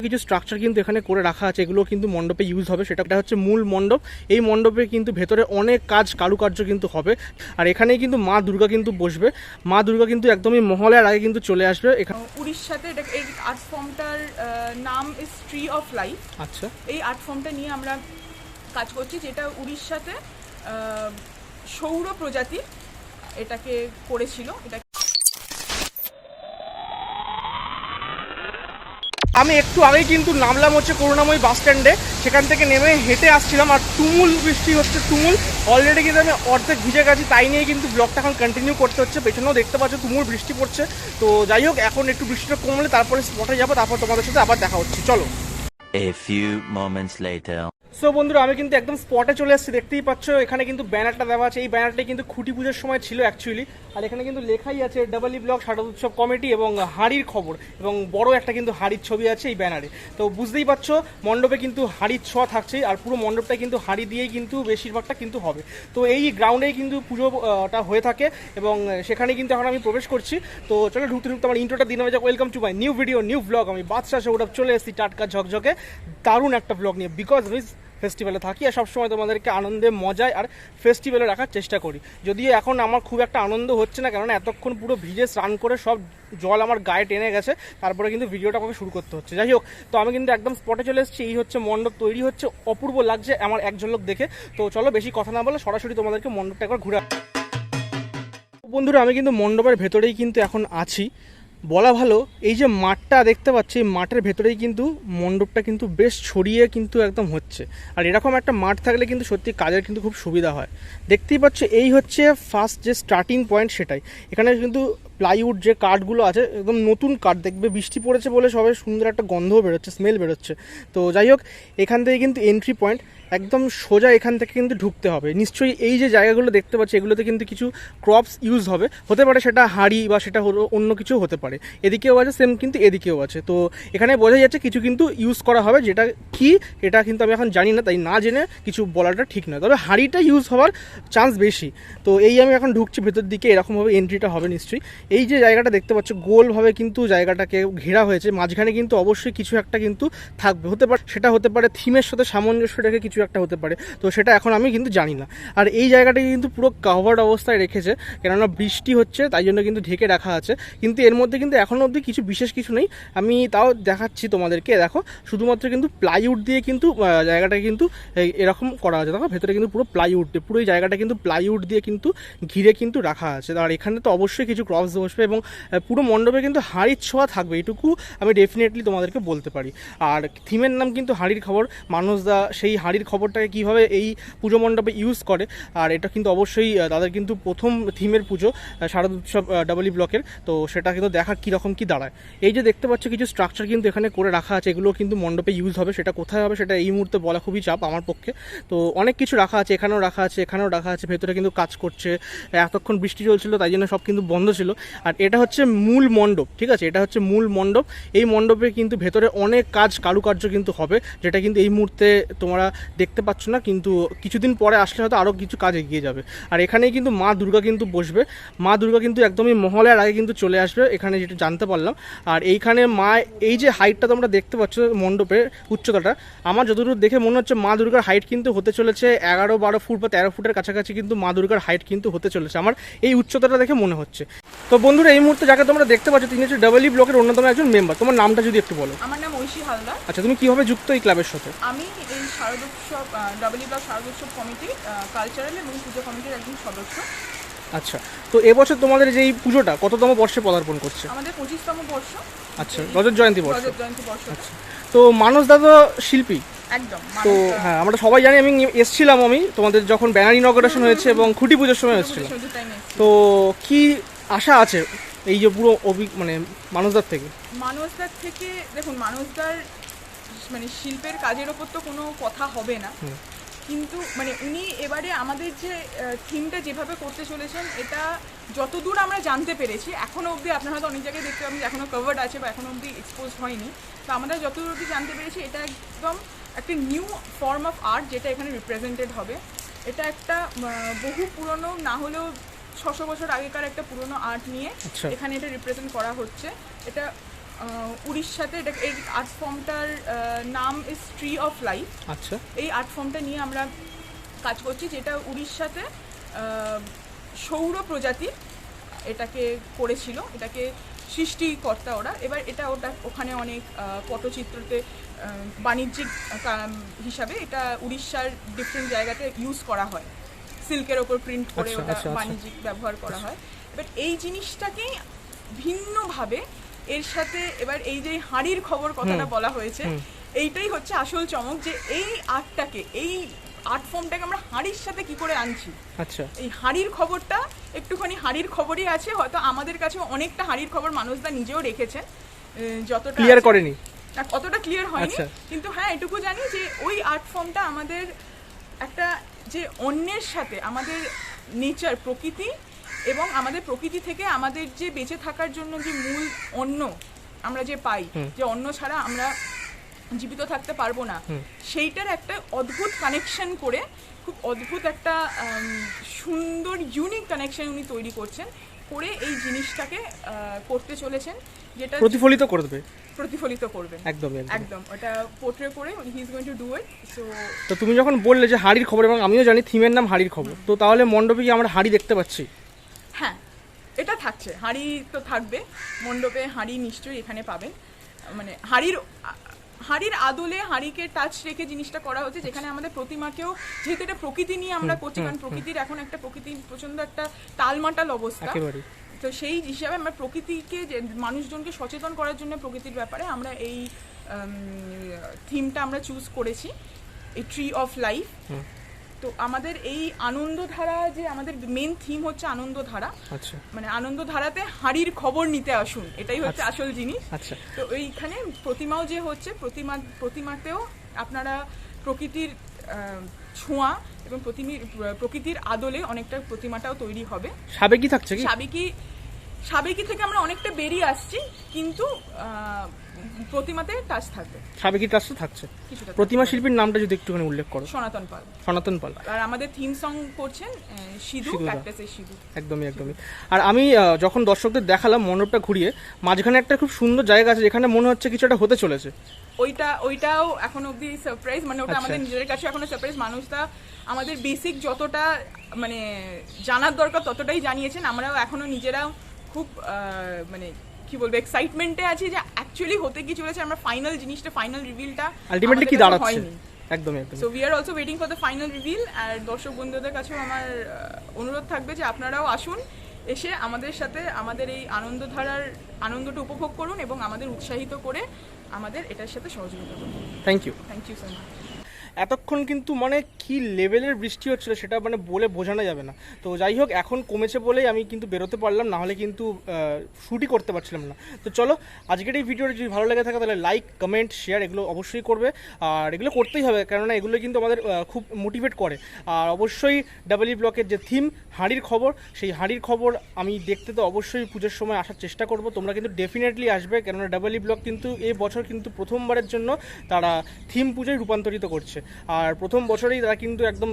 কিছু স্ট্রাকচার কিন্তু এখানে করে রাখা আছে, এগুলো কিন্তু মণ্ডপে ইউজ হবে। সেটা হচ্ছে মূল মণ্ডপ। এই মণ্ডপে কিন্তু ভেতরে অনেক কাজ কারুকার্য কিন্তু হবে, আর এখানেই কিন্তু মা দুর্গা কিন্তু বসবে। মা দুর্গা কিন্তু একদমই মহলের আগে কিন্তু চলে আসবে। এখানে উড়িষ্যাতে এই আর্ট ফর্মটার নাম ইজ ট্রি অফ লাইফ। আচ্ছা, এই আর্ট ফর্মটা নিয়ে আমরা কাজ করছি, যেটা উড়িষ্যাতে সৌর প্রজাতি এটাকে করেছিল। আমি একটু আগেই কিন্তু নামলাম হচ্ছে করুণাময়ী বাস স্ট্যান্ডে। সেখান থেকে নেমে হেঁটে আসছিলাম, আর তুমুল বৃষ্টি হচ্ছে, তুমুল। অলরেডি কিন্তু আমি অর্ধেক ভিজে গেছি, তাই নিয়ে কিন্তু ব্লগটা এখন কন্টিনিউ করতে হচ্ছে। পেছনেও দেখতে পাচ্ছ তুমুল বৃষ্টি পড়ছে। তো যাই হোক, এখন একটু বৃষ্টিটা কমলে তারপরে স্পটে যাবো, তারপর তোমাদের সাথে আবার দেখা হচ্ছে। চলো। A few moments later. So বন্ধুরা, আমি কিন্তু একদম স্পটে চলে এসেছি। দেখতেই পাচ্ছ এখানে কিন্তু ব্যানারটা দেওয়া আছে। এই ব্যানারটা কিন্তু খুঁটি পুজোর সময় ছিল অ্যাকচুয়ালি, আর এখানে কিন্তু লেখাই আছে ডাবল ই ব্লক শারদ উৎসব কমিটি এবং হাড়ির খবর, এবং বড় একটা কিন্তু হাড়ির ছবি আছে এই ব্যানারে। তো বুঝতেই পারছো মণ্ডপে কিন্তু হাড়ির ছোঁয়া থাকছেই, আর পুরো মণ্ডপটা কিন্তু হাড়ি দিয়েই কিন্তু বেশিরভাগটা কিন্তু হবে। তো এই গ্রাউন্ডেই কিন্তু পুজোটা হয়ে থাকে, এবং সেখানে কিন্তু এখন আমি প্রবেশ করছি। তো চলো ঢুকতে ঢুকতে আমার ইন্ট্রোটা দিন হয়ে যাক। Welcome to my new video, new blog. আমি বাদশাহ সৌরভ চলে এসেছি টাটকা ঝকঝকে দারুণ একটা ব্লগ নিয়ে, বিকজ আমি ফেস্টিভ্যালে থাকি আর সবসময় তোমাদেরকে আনন্দে মজায় আর ফেস্টিভ্যালে রাখার চেষ্টা করি। যদিও এখন আমার খুব একটা আনন্দ হচ্ছে না, কেননা এতক্ষণ পুরো ভিজে স্নান করে সব জল আমার গায়ে টেনে গেছে, তারপরে কিন্তু ভিডিওটা আমাকে শুরু করতে হচ্ছে। যাই হোক, তো আমি কিন্তু একদম স্পটে চলে এসেছি। এই হচ্ছে মণ্ডপ তৈরি হচ্ছে, অপূর্ব লাগছে আমার এক ঝলক দেখে। তো চলো বেশি কথা না বলে সরাসরি তোমাদেরকে মণ্ডপটা একবার ঘুরে। বন্ধুরা, আমি কিন্তু মণ্ডপের ভেতরেই কিন্তু এখন আছি। বলা ভালো, এই যে মাঠটা দেখতে পাচ্ছি, এই মাঠের ভেতরেই কিন্তু মণ্ডপটা কিন্তু বেশ ছড়িয়ে কিন্তু একদম হচ্ছে। আর এরকম একটা মাঠ থাকলে কিন্তু সত্যি কাজের কিন্তু খুব সুবিধা হয়। দেখতেই পাচ্ছ এই হচ্ছে ফার্স্ট যে স্টার্টিং পয়েন্ট, সেটাই। এখানে কিন্তু প্লাইউড যে কাঠগুলো আছে একদম নতুন কাঠ, দেখবে বৃষ্টি পড়েছে বলে সবাই সুন্দর একটা গন্ধও বেরোচ্ছে, স্মেল বেরোচ্ছে। তো যাই হোক, এখান থেকে কিন্তু এন্ট্রি পয়েন্ট, একদম সোজা এখান থেকে কিন্তু ঢুকতে হবে। নিশ্চয়ই এই যে জায়গাগুলো দেখতে পাচ্ছি, এগুলোতে কিন্তু কিছু ক্রপস ইউজ হবে, হতে পারে সেটা হাঁড়ি বা সেটা অন্য কিছু হতে পারে। এদিকেও আছে সেম, কিন্তু এদিকেও আছে। তো এখানে বোঝা যাচ্ছে কিছু কিন্তু ইউজ করা হবে, যেটা কি এটা কিন্তু আমি এখন জানি না, তাই না জেনে কিছু বলাটা ঠিক নয়। তবে হাঁড়িটা ইউজ হওয়ার চান্স বেশি। তো এই আমি এখন ঢুকছি ভেতর দিকে, এরকমভাবে এন্ট্রিটা হবে নিশ্চয়ই। এই যে জায়গাটা দেখতে পাচ্ছ গোলভাবে কিন্তু জায়গাটাকে ঘেরা হয়েছে, মাঝখানে কিন্তু অবশ্যই কিছু একটা কিন্তু থাকবে, হতে পারে সেটা হতে পারে থিমের সাথে সামঞ্জস্য রেখে কিছু একটা হতে পারে। তো সেটা এখন আমি কিন্তু জানি না। আর এই জায়গাটাকে কিন্তু পুরো কাভার্ড অবস্থায় রেখেছে, কেননা বৃষ্টি হচ্ছে তাই জন্য কিন্তু ঢেকে রাখা আছে। কিন্তু এর মধ্যে কিন্তু এখনও অবধি কিছু বিশেষ কিছু নেই, আমি তাও দেখাচ্ছি তোমাদেরকে। দেখো, শুধুমাত্র কিন্তু প্লাইউড দিয়ে কিন্তু জায়গাটাকে কিন্তু এরকম করা আছে। দেখো ভেতরে কিন্তু পুরো প্লাইউড দিয়ে, পুরো এই জায়গাটা কিন্তু প্লাইউড দিয়ে কিন্তু ঘিরে কিন্তু রাখা আছে। আর এখানে তো অবশ্যই কিছু ক্রপস বসবে, এবং পুরো মণ্ডপে কিন্তু হাঁড়ির ছোঁয়া থাকবে, এটুকু আমি ডেফিনেটলি তোমাদেরকে বলতে পারি। আর থিমের নাম কিন্তু হাঁড়ির খবর। মানুষদা সেই হাঁড়ির খবরটাকে কীভাবে এই পুজো মণ্ডপে ইউজ করে, আর এটা কিন্তু অবশ্যই তাদের কিন্তু প্রথম থিমের পুজো শারদ উৎসব ডাবল ই ব্লকের। তো সেটা কিন্তু দেখার কীরকম কী দাঁড়ায়। এই যে দেখতে পাচ্ছ কিছু স্ট্রাকচার কিন্তু এখানে করে রাখা আছে, এগুলো কিন্তু মণ্ডপে ইউজ হবে। সেটা কোথায় হবে সেটা এই মুহূর্তে বলা খুবই চাপ আমার পক্ষে। তো অনেক কিছু রাখা আছে, এখানেও রাখা আছে, এখানেও রাখা আছে। ভেতরে কিন্তু কাজ করছে, এতক্ষণ বৃষ্টি চলছিল তাই জন্য সব কিন্তু বন্ধ ছিল। আর এটা হচ্ছে মূল মণ্ডপ, ঠিক আছে, এটা হচ্ছে মূল মণ্ডপ। এই মণ্ডপে কিন্তু ভেতরে অনেক কাজ কারুকার্য কিন্তু হবে, যেটা কিন্তু এই মুহূর্তে তোমরা দেখতে পাচ্ছ না, কিন্তু কিছুদিন পরে আসলে হয়তো আরও কিছু কাজ এগিয়ে যাবে। আর এখানেই কিন্তু মা দুর্গা কিন্তু বসবে। মা দুর্গা কিন্তু একদমই মহলের আগে কিন্তু চলে আসবে এখানে, যেটা জানতে পারলাম। আর এইখানে মা, এই যে হাইটটা তোমরা দেখতে পাচ্ছ মণ্ডপের উচ্চতাটা, আমার যতদূর দেখে মনে হচ্ছে মা দুর্গার হাইট কিন্তু হতে চলেছে 11-12 ফুট বা 13 ফুটের কাছাকাছি কিন্তু মা দুর্গার হাইট কিন্তু হতে চলেছে, আমার এই উচ্চতাটা দেখে মনে হচ্ছে। তো বন্ধুরা, এই মুহূর্তে যাকে তোমরা দেখতে পাচ্ছ তিনি হচ্ছে ডাবল ই ব্লকের অন্যতম একজন মেম্বার। তোমার নামটা যদি একটু বলো। আমার নাম ঐশী হালদার। আচ্ছা, তুমি কিভাবে যুক্ত এই ক্লাবের সাথে? আমি এই শারদ উৎসব ডাবল ই ব্লক শারদ উৎসব কমিটি কালচারাল এবং পুজো কমিটির একজন সদস্য। আচ্ছা, তো এবছর তোমাদের যে এই পুজোটা কততম বর্ষে পদার্পণ করছে? আমাদের 25তম বর্ষ। আচ্ছা, রজত জয়ন্তী বর্ষ। রজত জয়ন্তী বর্ষ। আচ্ছা, তো মানস দাদা শিল্পী একদম। তো হ্যাঁ, আমরা সবাই জানি। আমি এসেছিলাম, আমি তোমাদের যখন ব্যানার ইনগ্রেশন হয়েছে এবং খুঁটি পুজোর সময় এসেছিলাম। তো কি আশা আছে এই যে পুরো মানে মানসদার থেকে? মানসদার থেকে দেখুন, মানসদার মানে শিল্পের কাজের ওপর তো কোনো কথা হবে না, কিন্তু মানে উনি এবারে আমাদের যে থিমটা যেভাবে করতে চলেছেন, এটা যতদূর আমরা জানতে পেরেছি, এখনও অবধি আপনারা হয়তো অনেক জায়গায় দেখতে পাবেন এখনও কভার্ড আছে বা এখনও অবধি এক্সপোজ হয়নি। তো আমরা যতদূর অবধি জানতে পেরেছি এটা একদম একটা নিউ ফর্ম অফ আর্ট যেটা এখানে রিপ্রেজেন্টেড হবে। এটা একটা বহু পুরনো, না হলেও 600 বছর আগেকার একটা পুরনো আর্ট নিয়ে এখানে এটা রিপ্রেজেন্ট করা হচ্ছে। এটা উড়িষ্যাতে এর আর্ট ফর্মটার নাম ইজ ট্রি অফ লাইফ। আচ্ছা, এই আর্ট ফর্মটা নিয়ে আমরা কাজ করছি, যেটা উড়িষ্যাতে সৌর প্রজাতি এটাকে করেছিল, এটাকে সৃষ্টিকর্তা ওরা। এবার ওখানে অনেক পটচিত্রতে বাণিজ্যিক হিসাবে এটা উড়িষ্যার ডিফারেন্ট জায়গাতে ইউজ করা হয়, সিল্কের ওপর প্রিন্ট করে ওটা বাণিজ্যিক ব্যবহার করা হয়। এবার এই জিনিসটাকেই ভিন্নভাবে এর সাথে, এবার এই যে হাঁড়ির খবর কথাটা বলা হয়েছে, এইটাই হচ্ছে আসল চমক, যে এই আর্টটাকে, এই আর্ট ফর্মটাকে আমরা হাঁড়ির সাথে কি করে আনছি। আচ্ছা, এই হাঁড়ির খবরটা একটুখানি হাঁড়ির খবরই আছে, হয়তো আমাদের কাছে অনেকটা হাঁড়ির খবর মানুষদা নিজেও রেখেছেন, যতটা ক্লিয়ার করেনি, অতটা ক্লিয়ার হয়নি, আচ্ছা। কিন্তু হ্যাঁ এটুকু জানি যে ওই আর্ট ফর্মটা আমাদের একটা, যে অন্যের সাথে আমাদের নেচার, প্রকৃতি এবং আমাদের প্রকৃতি থেকে আমাদের যে বেঁচে থাকার জন্য যে মূল অন্ন আমরা যে পাই, যে অন্ন ছাড়া আমরা জীবিত থাকতে পারবো না, সেইটার একটা অদ্ভুত কানেকশন করে, খুব অদ্ভুত একটা সুন্দর ইউনিক কানেকশন উনি তৈরি করছেন, করে এই জিনিসটাকে করতে চলেছেন, যেটা প্রতিফলিত করবে, প্রতিফলিত করবেন। একদম একদম ওটা পোর্ট্রে করে he is going to do it. So তো তুমি যখন বললে যে হাঁড়ির খবর, এবং আমিও জানি থিমের নাম হাঁড়ির খবর, তো তাহলে মণ্ডপে কি আমরা হাঁড়ি দেখতে পাচ্ছি? হ্যাঁ, এটা থাকছে, হাঁড়ি তো থাকবে মণ্ডপে, হাঁড়ি নিশ্চয়ই এখানে পাবেন। মানে হাঁড়ির আদলে, হাঁড়িকে টাচ রেখে জিনিসটা করা হচ্ছে, যেখানে আমাদের প্রতিমাকেও, যেহেতু এটা প্রকৃতি নিয়ে আমরা করছি, কারণ প্রকৃতির এখন একটা প্রচন্ড একটা টালমাটাল অবস্থা, তো সেই হিসাবে আমরা প্রকৃতিকে, মানুষজনকে সচেতন করার জন্য প্রকৃতির ব্যাপারে আমরা এই থিমটা আমরা চুজ করেছি, এই ট্রি অফ লাইফ। তো আমাদের এই আনন্দধারা, যে আমাদের মেন থিম হচ্ছে আনন্দধারা, আচ্ছা, মানে আনন্দধারাতে হাঁড়ির খবর নিতে আসুন, এটাই হচ্ছে আসল জিনিস। আচ্ছা, তো এইখানে প্রতিমাও যে হচ্ছে, প্রতিমাতেও আপনারা প্রকৃতির ছোঁয়া এবং প্রকৃতির আদলে অনেকটা প্রতিমাটাও তৈরি হবে। সাবেকি থাকছে কি? সাবেকি থেকে আমরা অনেকটা বেরিয়ে আসছি, কিন্তু প্রতিমাতে টাচ থাকবে, সাবেকি টাচটা থাকছে। কিছুটা প্রতিমা শিল্পীর নামটা যদি একটুখানি উল্লেখ করো। সনাতন পাল। সনাতন পাল। আর আমাদের থিম সং করছেন সিধু, ক্যাকটাসের সিধু। একদমই একদমই। আর আমি যখন দর্শকদের দেখালাম মণ্ডপটা ঘুরিয়ে, মাঝখানে একটা খুব সুন্দর জায়গা আছে, যেখানে মনে হচ্ছে কিছু একটা হতে চলেছে। ওইটাও এখন অব্দি সারপ্রাইজ, মানে ওটা আমাদের নিজেদের কাছে এখনো সারপ্রাইজ। মানুষটা আমাদের বেসিক যতটা মানে জানার দরকার ততটাই জানিয়েছেন, আমরাও এখনো নিজেরাও খুব মানে কি বলবো, এক্সাইটমেন্টে আছি যে অ্যাকচুয়ালি হতে কি চলেছে, আমরা ফাইনাল জিনিসটা, ফাইনাল রিভিলটা আলটিমেটলি কি দাঁড়াচ্ছে। একদমই একদম। So we are also waiting for the final reveal. আর দর্শক বন্ধুদের কাছেও আমার অনুরোধ থাকবে যে আপনারাও আসুন, এসে আমাদের সাথে আমাদের এই আনন্দধারার আনন্দটা উপভোগ করুন এবং আমাদের উৎসাহিত করে আমাদের এটার সাথে সহযোগিতা করুন। Thank you so much. এতক্ষণ কিন্তু মানে কি লেভেলের বৃষ্টি হচ্ছিল সেটা মানে বলে বোঝানো যাবে না। তো যাই হোক, এখন কমেছে বলেই আমি কিন্তু বেরোতে পারলাম, না হলে কিন্তু শ্যুটই করতে পারছিলাম না। তো চলো, আজকের এই ভিডিওটা যদি ভালো লেগে থাকে তাহলে লাইক, কমেন্ট, শেয়ার এগুলো অবশ্যই করবে। আর এগুলো করতেই হবে, কেননা এগুলো কিন্তু আমাদের খুব মোটিভেট করে। আর অবশ্যই ডাবলি ব্লকের যে থিম হাঁড়ির খবর, সেই হাঁড়ির খবর আমি দেখতে তো অবশ্যই পুজোর সময় আসার চেষ্টা করব। তোমরা কিন্তু ডেফিনেটলি আসবে, কেননা ডাবলি ব্লক কিন্তু এই বছর কিন্তু প্রথমবারের জন্য তারা থিম পুজোয় রূপান্তরিত করছে। আর প্রথম বছরেই তারা কিন্তু একদম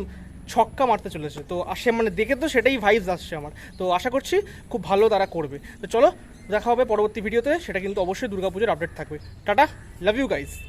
ছক্কা মারতে চলেছে। তো আসে মানে দেখে তো সেটাই ভাইবস আসছে আমার। তো আশা করছি খুব ভালো তারা করবে। তো চলো, দেখা হবে পরবর্তী ভিডিওতে, সেটা কিন্তু অবশ্যই দুর্গাপুজোর আপডেট থাকবে। Ta-ta, love you guys.